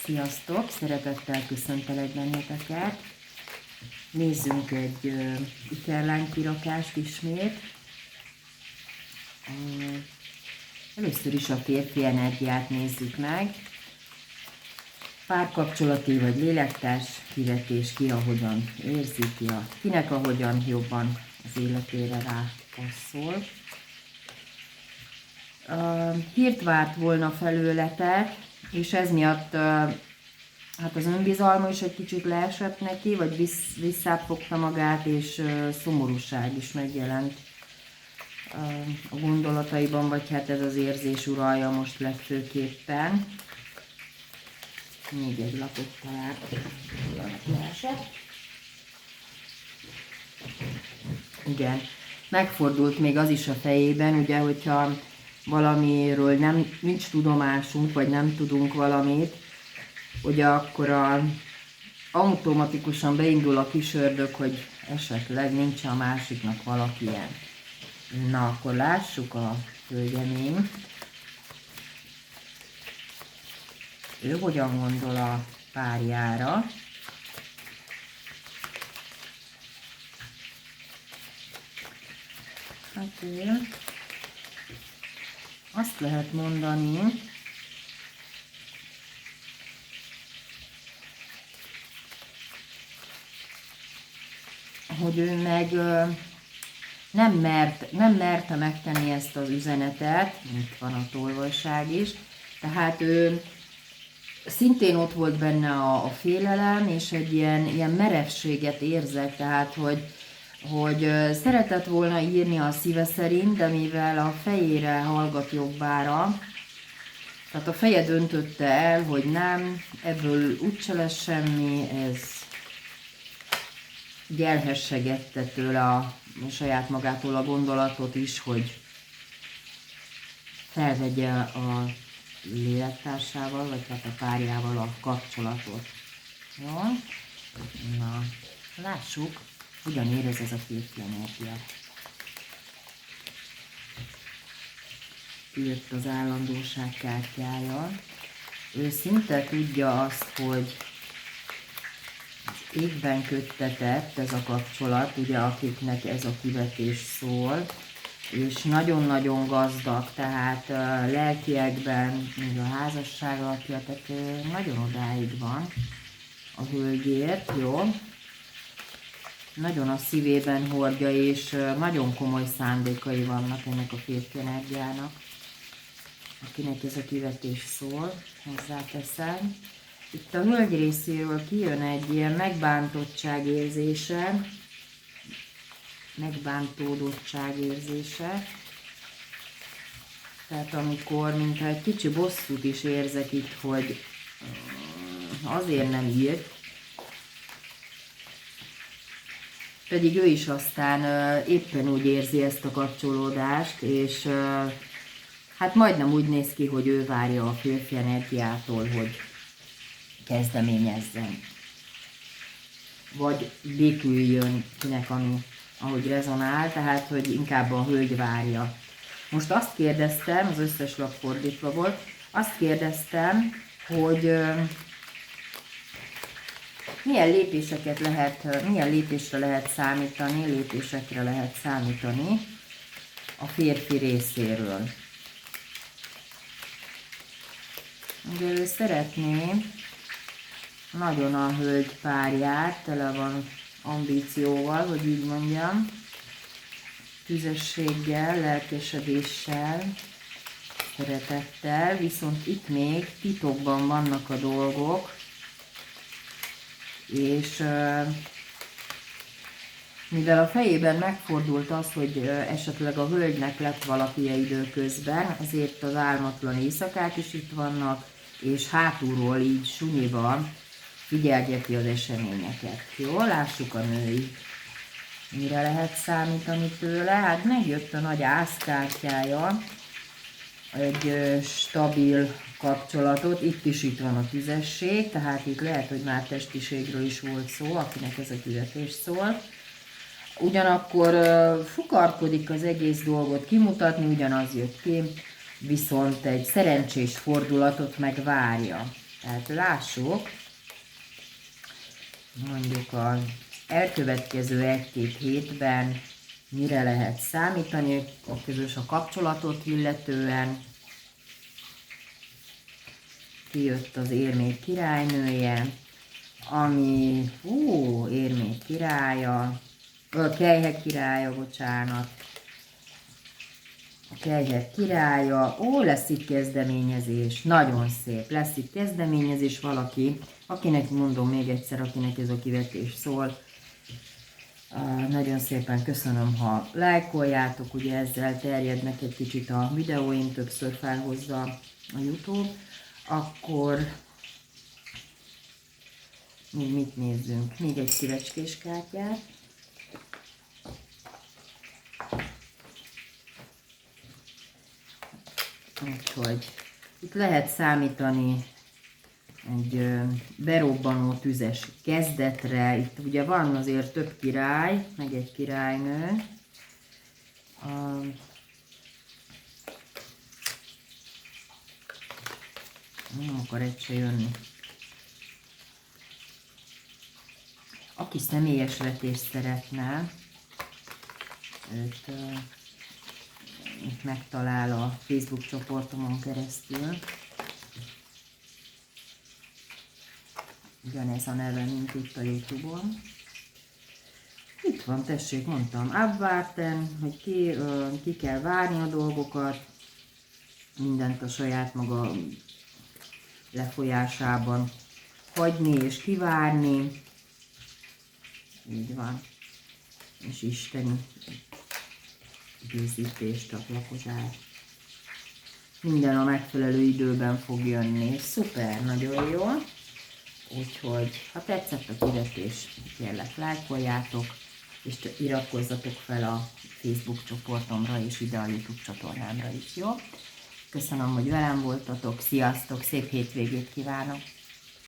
Sziasztok! Szeretettel köszöntelek benneteket. Nézzünk egy ikerlánykirakást ismét. Először is a férfi energiát nézzük meg. Párkapcsolati vagy lélektárs kivetés, ki ahogyan érzi, kinek ahogyan jobban az életére rá passzol. Hírt várt volna felőletek, és ez miatt hát az önbizalma is egy kicsit leesett neki, vagy visszáfogta magát, és szomorúság is megjelent a gondolataiban, vagy hát ez az érzés uralja most legfőképpen. Még egy lapot találok, leesett. Igen, megfordult még az is a fejében, ugye, hogyha valamiről nincs tudomásunk, vagy nem tudunk valamit, ugye akkor automatikusan beindul a kis ördög, hogy esetleg nincs a másiknak valakilyen. Na, akkor lássuk a hölgyeményt. Ő hogyan gondol a párjára. Hát ő azt lehet mondani, hogy ő meg nem merte megtenni ezt az üzenetet, itt van a tolvajság is, tehát ő szintén ott volt benne a félelem, és egy ilyen merevséget érzek, tehát hogy szeretett volna írni a szíve szerint, de mivel a fejére hallgat jobbára, tehát a feje döntötte el, hogy nem, ebből úgyse lesz semmi, ez elhessegette tőle a saját magától a gondolatot is, hogy felvegye a lélektársával, vagy hát a párjával a kapcsolatot. Jó? Na, lássuk, hogyan érez ez a férfi energia. Jött az állandóság kártyája. Ő szinte tudja azt, hogy az égben köttetett ez a kapcsolat, ugye akiknek ez a kivetés szól, és nagyon-nagyon gazdag, tehát lelkiekben, még a házasság alapja, tehát nagyon odáig van a hölgyért, jó? Nagyon a szívében hordja, és nagyon komoly szándékai vannak ennek a férfi energiának, akinek ez a kivetés szól, hozzáteszem. Itt a hölgy részéről kijön egy ilyen megbántottság érzése, megbántódottság érzése. Tehát amikor, mintha egy kicsi bosszút is érzek itt, hogy azért nem írt, pedig ő is aztán éppen úgy érzi ezt a kapcsolódást, és hát majdnem úgy néz ki, hogy ő várja a férfi energiától, hogy kezdeményezzen. Vagy béküljön kinek, ahogy rezonál, tehát hogy inkább a hölgy várja. Most azt kérdeztem, az összes lap fordítva volt, azt kérdeztem, hogy milyen lépésre lehet számítani a férfi részéről. Ugye ő szeretné nagyon a hölgy párját, tele van ambícióval, hogy így mondjam, tüzességgel, lelkesedéssel, szeretettel, viszont itt még titokban vannak a dolgok, és mivel a fejében megfordult az, hogy esetleg a hölgynek lett valakije időközben, ezért az álmatlan éjszakák is itt vannak, és hátulról így sunyiban figyelgeti az eseményeket. Jó, lássuk a női. Mire lehet számítani tőle? Hát megjött a nagy ászkártyája, egy stabil kapcsolatot, itt van a tüzesség, tehát itt lehet, hogy már testiségről is volt szó, akinek ez a küldetést szól. Ugyanakkor fukarkodik az egész dolgot kimutatni, ugyanaz jött ki, viszont egy szerencsés fordulatot megvárja. Tehát lássuk, mondjuk az elkövetkező 1-2 hétben mire lehet számítani a közös a kapcsolatot illetően. Kijött az érmék királynője, ami, érmék királya, kelyhek királya, bocsánat. A kelyhek királya, lesz itt kezdeményezés, nagyon szép, lesz itt kezdeményezés valaki, akinek mondom még egyszer, akinek ez a kivetés szól. Nagyon szépen köszönöm, ha lájkoljátok, ugye ezzel terjednek egy kicsit a videóim, többször felhozza a YouTube. Akkor még mit nézzünk? Még egy szívecskés kártyát. Úgyhogy itt lehet számítani egy berobbanó tüzes kezdetre. Itt ugye van azért több király, meg egy királynő. Nem akar egy se jönni. Aki személyes vetést szeretne, őt megtalál a Facebook csoportomon keresztül. Ugyanez a neve, mint itt a YouTube-on. Itt van, tessék, mondtam, abwarten, hogy ki kell várni a dolgokat, mindent a saját maga lefolyásában hagyni és kivárni. Így van. És isteni időzítést, csatlakozást. Minden a megfelelő időben fog jönni. Szuper, nagyon jó. Úgyhogy, ha tetszett a kivetés, kérlek lájkoljátok, és iratkozzatok fel a Facebook csoportomra és ide a YouTube csatornámra is, jó? Köszönöm, hogy velem voltatok, sziasztok, szép hétvégét kívánok!